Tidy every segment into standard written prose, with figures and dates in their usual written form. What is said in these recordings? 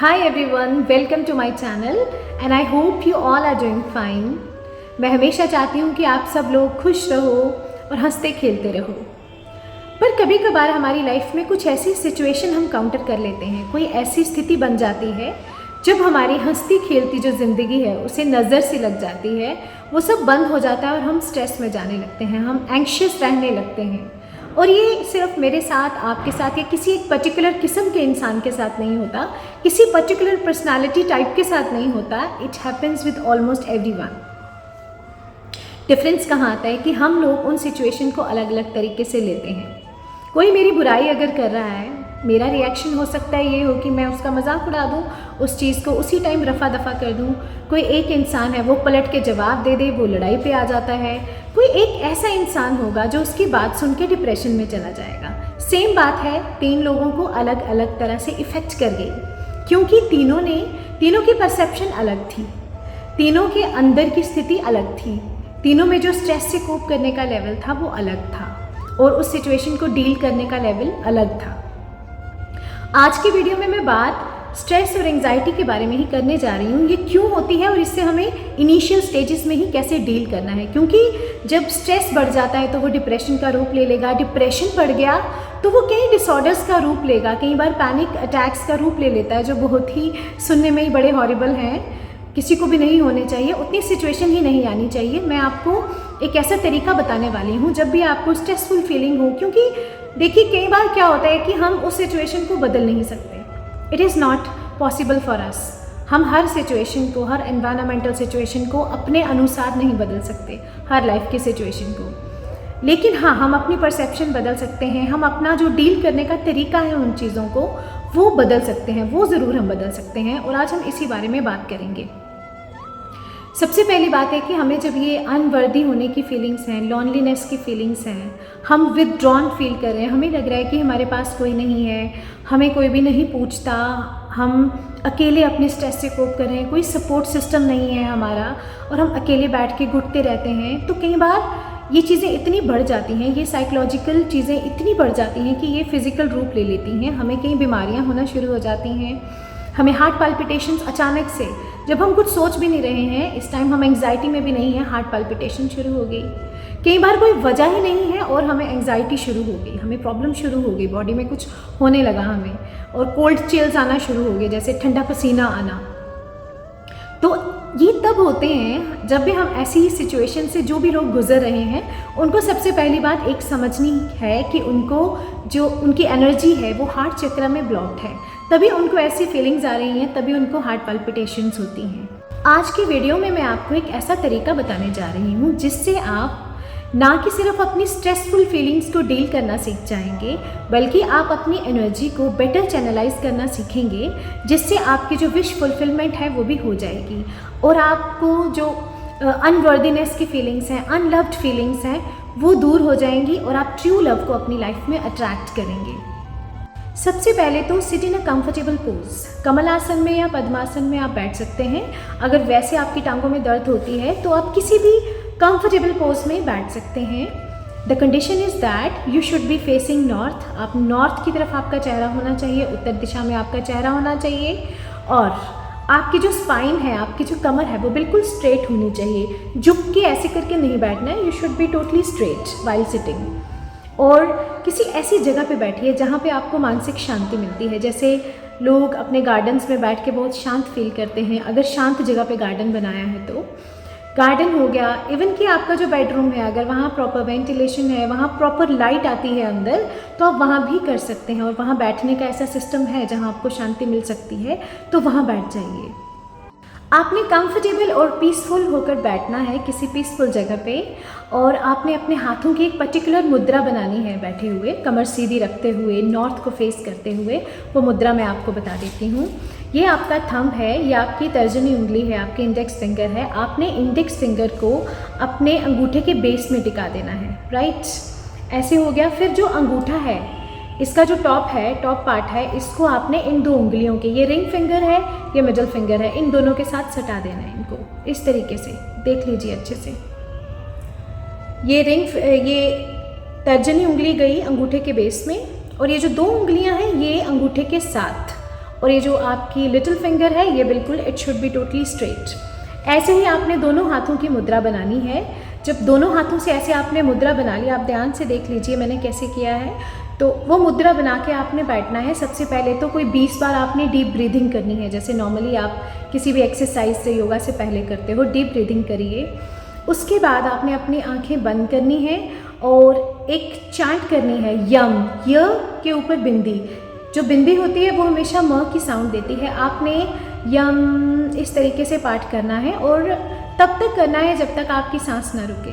Hi everyone, welcome to my channel and I hope you all are doing fine. मैं हमेशा चाहती हूँ कि आप सब लोग खुश रहो और हंसते खेलते रहो। पर कभी कभार हमारी लाइफ में कुछ ऐसी सिचुएशन हम काउंटर कर लेते हैं, कोई ऐसी स्थिति बन जाती है जब हमारी हंसती खेलती जो ज़िंदगी है उसे नज़र सी लग जाती है, वो सब बंद हो जाता है और हम स्ट्रेस में जाने लगते हैं, हम एंग्शियस रहने लगते हैं। और ये सिर्फ मेरे साथ, आपके साथ या किसी एक पर्टिकुलर किस्म के इंसान के साथ नहीं होता, किसी पर्टिकुलर पर्सनालिटी टाइप के साथ नहीं होता। It happens with almost everyone. Difference कहाँ आता है कि हम लोग उन सिचुएशन को अलग अलग तरीके से लेते हैं। कोई मेरी बुराई अगर कर रहा है, मेरा रिएक्शन हो सकता है ये हो कि मैं उसका मजाक उड़ा दूँ, उस चीज़ को उसी टाइम रफ़ा दफ़ा कर दूँ। कोई एक इंसान है वो पलट के जवाब दे दे, वो लड़ाई पे आ जाता है। कोई एक ऐसा इंसान होगा जो उसकी बात सुन के डिप्रेशन में चला जाएगा। सेम बात है, 3 लोगों को अलग अलग तरह से इफ़ेक्ट कर गई, क्योंकि तीनों की परसेप्शन अलग थी, तीनों के अंदर की स्थिति अलग थी, तीनों में जो स्ट्रेस से कोप करने का लेवल था वो अलग था और उस सिचुएशन को डील करने का लेवल अलग था। आज की वीडियो में मैं बात स्ट्रेस और एंजाइटी के बारे में ही करने जा रही हूँ। ये क्यों होती है और इससे हमें इनिशियल स्टेजेस में ही कैसे डील करना है, क्योंकि जब स्ट्रेस बढ़ जाता है तो वो डिप्रेशन का रूप ले लेगा, डिप्रेशन बढ़ गया तो वो कई डिसऑर्डर्स का रूप लेगा, कई बार पैनिक अटैक्स का रूप ले लेता है, जो बहुत ही सुनने में ही बड़े हॉरिबल हैं, किसी को भी नहीं होने चाहिए, उतनी सिचुएशन ही नहीं आनी चाहिए। मैं आपको एक ऐसा तरीका बताने वाली हूँ जब भी आपको स्ट्रेसफुल फीलिंग हो, क्योंकि देखिए कई बार क्या होता है कि हम उस सिचुएशन को बदल नहीं सकते। It is not possible for us. हम हर सिचुएशन को, हर एनवायरमेंटल सिचुएशन को अपने अनुसार नहीं बदल सकते, हर लाइफ की सिचुएशन को। लेकिन हाँ, हम अपनी परसेप्शन बदल सकते हैं, हम अपना जो डील करने का तरीका है उन चीज़ों को वो बदल सकते हैं, वो ज़रूर हम बदल सकते हैं। और आज हम इसी बारे में बात करेंगे। सबसे पहली बात है कि हमें जब ये अनवर्दी होने की फीलिंग्स हैं, लॉनलीनेस की फीलिंग्स हैं, हम विदड्रॉन फील कर रहे हैं, हमें लग रहा है कि हमारे पास कोई नहीं है, हमें कोई भी नहीं पूछता, हम अकेले अपने स्ट्रेस से कोप कर रहे हैं, कोई सपोर्ट सिस्टम नहीं है हमारा और हम अकेले बैठ के घुटते रहते हैं, तो कई बार ये चीज़ें इतनी बढ़ जाती हैं, ये साइकोलॉजिकल चीज़ें इतनी बढ़ जाती हैं कि ये फिज़िकल रूप ले लेती हैं। हमें कई बीमारियां होना शुरू हो जाती हैं, हमें हार्ट पाल्पिटेशंस अचानक से, जब हम कुछ सोच भी नहीं रहे हैं, इस टाइम हम एंग्जाइटी में भी नहीं हैं, हार्ट पाल्पिटेशन शुरू हो गई। कई बार कोई वजह ही नहीं है और हमें एंग्जाइटी शुरू हो गई, हमें प्रॉब्लम शुरू हो गई, बॉडी में कुछ होने लगा हमें, और कोल्ड चिल्स आना शुरू हो गए, जैसे ठंडा पसीना आना। तो ये तब होते हैं जब भी हम ऐसी सिचुएशन से, जो भी लोग गुजर रहे हैं, उनको सबसे पहली बात एक समझनी है कि उनको जो उनकी एनर्जी है वो हार्ट चक्र में ब्लॉक्ड है, तभी उनको ऐसी फीलिंग्स आ रही हैं, तभी उनको हार्ट पल्पिटेशंस होती हैं। आज की वीडियो में मैं आपको एक ऐसा तरीका बताने जा रही हूँ जिससे आप ना कि सिर्फ अपनी स्ट्रेसफुल फीलिंग्स को डील करना सीख जाएंगे, बल्कि आप अपनी एनर्जी को बेटर चैनलाइज करना सीखेंगे, जिससे आपकी जो विश फुलफिलमेंट है वो भी हो जाएगी और आपको जो अनवर्दीनेस की फीलिंग्स हैं, अनलव्ड फीलिंग्स हैं, वो दूर हो जाएंगी और आप ट्रू लव को अपनी लाइफ में अट्रैक्ट करेंगे। सबसे पहले तो sit in a comfortable pose. कमल आसन में या पद्मासन में आप बैठ सकते हैं। अगर वैसे आपकी टांगों में दर्द होती है तो आप किसी भी कंफर्टेबल पोज में बैठ सकते हैं। The condition is that you should be facing north. आप नॉर्थ की तरफ आपका चेहरा होना चाहिए, उत्तर दिशा में आपका चेहरा होना चाहिए, और आपकी जो स्पाइन है, आपकी जो कमर है, वो बिल्कुल स्ट्रेट होनी चाहिए, झुक के ऐसे करके नहीं बैठना है। You should be totally straight while sitting. और किसी ऐसी जगह पे बैठिए जहाँ पे आपको मानसिक शांति मिलती है, जैसे लोग अपने गार्डन्स में बैठ के बहुत शांत फील करते हैं। अगर शांत जगह पे गार्डन बनाया है तो गार्डन हो गया, इवन कि आपका जो बेडरूम है, अगर वहाँ प्रॉपर वेंटिलेशन है, वहाँ प्रॉपर लाइट आती है अंदर, तो आप वहाँ भी कर सकते हैं। और वहाँ बैठने का ऐसा सिस्टम है जहाँ आपको शांति मिल सकती है, तो वहाँ बैठ जाइए। आपने कंफर्टेबल और पीसफुल होकर बैठना है किसी पीसफुल जगह पे, और आपने अपने हाथों की एक पर्टिकुलर मुद्रा बनानी है बैठे हुए, कमर सीधी रखते हुए, नॉर्थ को फेस करते हुए। वो मुद्रा मैं आपको बता देती हूँ। ये आपका थंब है, ये आपकी तर्जनी उंगली है, आपकी इंडेक्स फिंगर है। आपने इंडेक्स फिंगर को अपने अंगूठे के बेस में टिका देना है, राइट? ऐसे हो गया। फिर जो अंगूठा है, इसका जो टॉप है, टॉप पार्ट है, इसको आपने इन 2 उंगलियों के, ये रिंग फिंगर है, ये मिडल फिंगर है, इन दोनों के साथ सटा देना है इनको, इस तरीके से। देख लीजिए अच्छे से। ये तर्जनी उंगली गई अंगूठे के बेस में, और ये जो 2 उंगलियां हैं ये अंगूठे के साथ, और ये जो आपकी लिटिल फिंगर है ये बिल्कुल it should be totally straight. ऐसे ही आपने दोनों हाथों की मुद्रा बनानी है। जब दोनों हाथों से ऐसे आपने मुद्रा बना ली, आप ध्यान से देख लीजिए मैंने कैसे किया है, तो वो मुद्रा बना के आपने बैठना है। सबसे पहले तो कोई 20 बार आपने डीप ब्रीदिंग करनी है, जैसे नॉर्मली आप किसी भी एक्सरसाइज से, योगा से पहले करते हो, डीप ब्रीदिंग करिए। उसके बाद आपने अपनी आंखें बंद करनी है और एक चैंट करनी है, यम, य के ऊपर बिंदी। जो बिंदी होती है वो हमेशा म की साउंड देती है। आपने यम इस तरीके से पाठ करना है और तब तक करना है जब तक आपकी सांस ना रुके।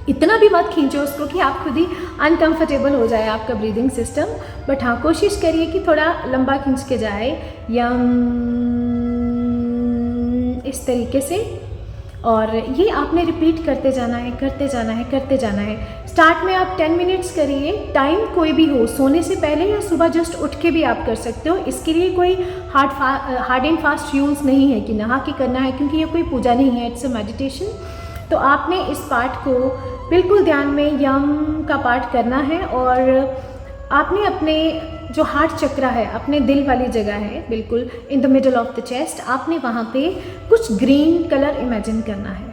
इतना भी मत खींचो उसको कि आप खुद ही अनकंफर्टेबल हो जाए आपका ब्रीदिंग सिस्टम, बट हाँ कोशिश करिए कि थोड़ा लंबा खींच के जाए, यम, इस तरीके से। और ये आपने रिपीट करते जाना है, करते जाना है, करते जाना है। स्टार्ट में आप 10 मिनट्स करिए, टाइम कोई भी हो, सोने से पहले या सुबह जस्ट उठ के भी आप कर सकते हो। इसके लिए कोई हार्ड एंड फास्ट रूल्स नहीं है कि नहा के करना है, क्योंकि ये कोई पूजा नहीं है, इट्स अ मेडिटेशन। तो आपने इस पाठ को बिल्कुल ध्यान में यम का पाठ करना है और आपने अपने जो हार्ट चक्रा है, अपने दिल वाली जगह है, बिल्कुल in the middle of the chest, आपने वहाँ पे कुछ ग्रीन कलर इमेजिन करना है।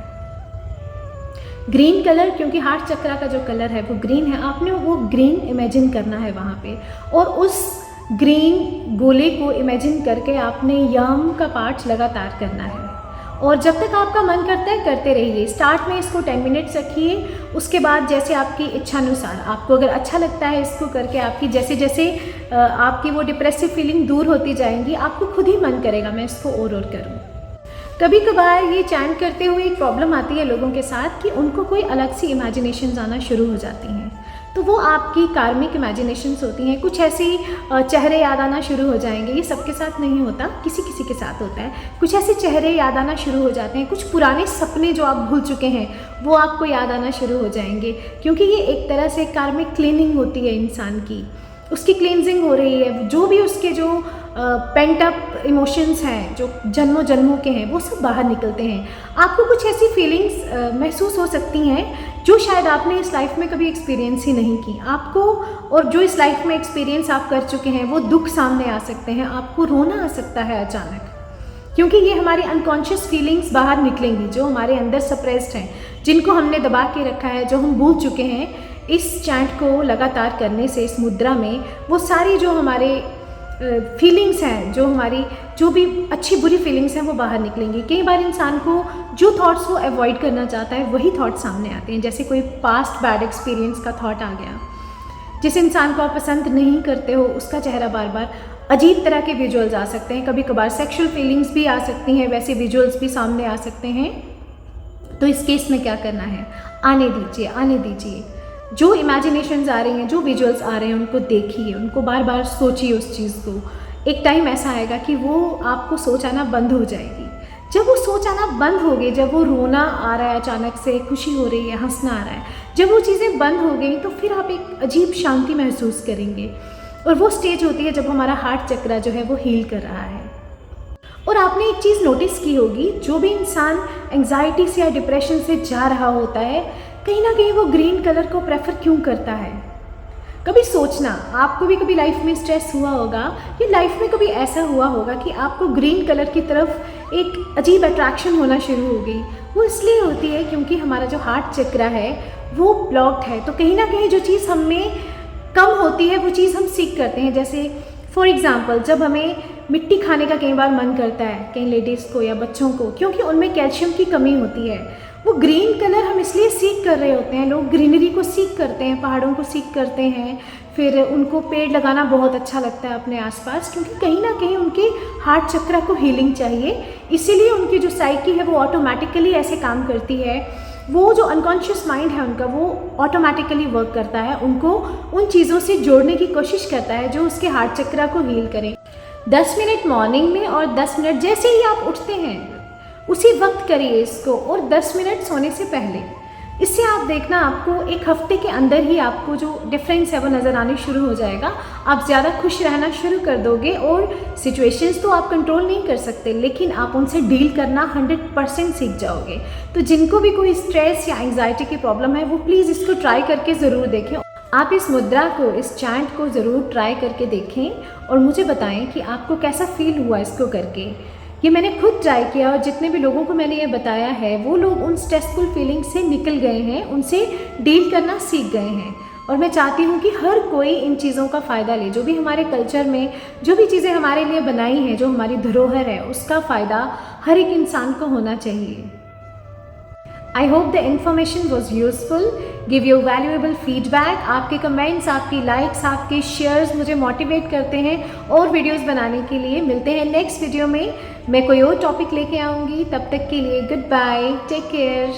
ग्रीन कलर, क्योंकि हार्ट चक्रा का जो कलर है वो ग्रीन है, आपने वो ग्रीन इमेजिन करना है वहाँ पे। और उस ग्रीन गोले को इमेजिन करके आपने यम का पाठ लगातार करना है और जब तक आपका मन करता है करते रहिए। स्टार्ट में इसको 10 मिनट्स रखिए, उसके बाद जैसे आपकी इच्छानुसार, आपको अगर अच्छा लगता है इसको करके, आपकी जैसे जैसे आपकी वो डिप्रेसिव फीलिंग दूर होती जाएंगी, आपको खुद ही मन करेगा मैं इसको और करूँ। कभी कभार ये चैंट करते हुए एक प्रॉब्लम आती है लोगों के साथ कि उनको कोई अलग सी इमेजिनेशंस आना शुरू हो जाती हैं, तो वो आपकी कार्मिक इमेजिनेशंस होती हैं। कुछ ऐसी चेहरे याद आना शुरू हो जाएंगे, ये सबके साथ नहीं होता, किसी किसी के साथ होता है। कुछ ऐसे चेहरे याद आना शुरू हो जाते हैं, कुछ पुराने सपने जो आप भूल चुके हैं वो आपको याद आना शुरू हो जाएंगे, क्योंकि ये एक तरह से कार्मिक क्लीनिंग होती है इंसान की, उसकी क्लींजिंग हो रही है। जो भी उसके जो पेंट अप इमोशंस हैं, जो जन्मों जन्मों के हैं, वो सब बाहर निकलते हैं। आपको कुछ ऐसी फीलिंग्स महसूस हो सकती हैं जो शायद आपने इस लाइफ में कभी एक्सपीरियंस ही नहीं की आपको, और जो इस लाइफ में एक्सपीरियंस आप कर चुके हैं वो दुख सामने आ सकते हैं, आपको रोना आ सकता है अचानक, क्योंकि ये हमारी अनकॉन्शियस फीलिंग्स बाहर निकलेंगी जो हमारे अंदर सप्रेस्ड हैं, जिनको हमने दबा के रखा है, जो हम भूल चुके हैं। इस चैंट को लगातार करने से, इस मुद्रा में, वो सारी जो हमारे फीलिंग्स हैं, जो हमारी जो भी अच्छी बुरी फीलिंग्स हैं वो बाहर निकलेंगी। कई बार इंसान को जो थॉट्स वो अवॉइड करना चाहता है वही थॉट्स सामने आते हैं, जैसे कोई पास्ट बैड एक्सपीरियंस का थॉट आ गया। जिस इंसान को आप पसंद नहीं करते हो उसका चेहरा बार बार, अजीब तरह के विजुअल्स आ सकते हैं, कभी कभार सेक्सुअल फीलिंग्स भी आ सकती हैं, वैसे विजुअल्स भी सामने आ सकते हैं। तो इस केस में क्या करना है, आने दीजिए, आने दीजिए। जो इमेजिनेशंस आ रही हैं, जो विजुअल्स आ रहे हैं, उनको देखिए, उनको बार बार सोचिए उस चीज़ को। एक टाइम ऐसा आएगा कि वो आपको सोच आना बंद हो जाएगी। जब वो सोच आना बंद हो गई, जब वो रोना आ रहा है अचानक से, खुशी हो रही है, हंसना आ रहा है, जब वो चीज़ें बंद हो गई तो फिर आप एक अजीब शांति महसूस करेंगे। और वो स्टेज होती है जब हमारा हार्ट चक्रा जो है वो हील कर रहा है। और आपने एक चीज़ नोटिस की होगी, जो भी इंसान एंग्जाइटी से या डिप्रेशन से जा रहा होता है, कहीं ना कहीं वो ग्रीन कलर को प्रेफर क्यों करता है। कभी सोचना, आपको भी कभी लाइफ में स्ट्रेस हुआ होगा, या लाइफ में कभी ऐसा हुआ होगा कि आपको ग्रीन कलर की तरफ एक अजीब अट्रैक्शन होना शुरू हो गई। वो इसलिए होती है क्योंकि हमारा जो हार्ट चक्रा है वो ब्लॉक्ड है। तो कहीं ना कहीं जो चीज़ हमें कम होती है वो चीज़ हम सीख करते हैं। जैसे फॉर एग्ज़ाम्पल, जब हमें मिट्टी खाने का कई बार मन करता है, कई लेडीज़ को या बच्चों को, क्योंकि उनमें कैल्शियम की कमी होती है। वो ग्रीन कलर हम इसलिए सीख कर रहे होते हैं, लोग ग्रीनरी को सीख करते हैं, पहाड़ों को सीख करते हैं, फिर उनको पेड़ लगाना बहुत अच्छा लगता है अपने आसपास, क्योंकि कहीं ना कहीं उनके हार्ट चक्रा को हीलिंग चाहिए। इसीलिए उनकी जो साइकी है वो ऑटोमेटिकली ऐसे काम करती है, वो जो अनकॉन्शियस माइंड है उनका वो ऑटोमेटिकली वर्क करता है, उनको उन चीज़ों से जोड़ने की कोशिश करता है जो उसके हार्ट चक्रा को हील करें। 10 मिनट मॉर्निंग में और 10 मिनट जैसे ही आप उठते हैं उसी वक्त करिए इसको, और 10 मिनट सोने से पहले। इससे आप देखना, आपको एक हफ्ते के अंदर ही आपको जो डिफरेंस है वो नज़र आने शुरू हो जाएगा। आप ज़्यादा खुश रहना शुरू कर दोगे, और सिचुएशंस तो आप कंट्रोल नहीं कर सकते, लेकिन आप उनसे डील करना 100% सीख जाओगे। तो जिनको भी कोई स्ट्रेस या एंग्जाइटी की प्रॉब्लम है वो प्लीज़ इसको ट्राई करके ज़रूर देखें। आप इस मुद्रा को, इस चैंट को ज़रूर ट्राई करके देखें और मुझे बताएं कि आपको कैसा फील हुआ इसको करके। ये मैंने खुद ट्राई किया और जितने भी लोगों को मैंने ये बताया है वो लोग उन स्ट्रेसफुल फीलिंग से निकल गए हैं, उनसे डील करना सीख गए हैं। और मैं चाहती हूँ कि हर कोई इन चीज़ों का फ़ायदा ले। जो भी हमारे कल्चर में जो भी चीज़ें हमारे लिए बनाई हैं, जो हमारी धरोहर है, उसका फ़ायदा हर एक इंसान को होना चाहिए। I hope the information was useful. Give your valuable feedback. आपके कमेंट्स, आपकी लाइक्स, आपके शेयर्स मुझे मोटिवेट करते हैं और वीडियोस बनाने के लिए। मिलते हैं नेक्स्ट वीडियो में। मैं कोई और टॉपिक लेके आऊँगी। तब तक के लिए गुड बाय, टेक केयर।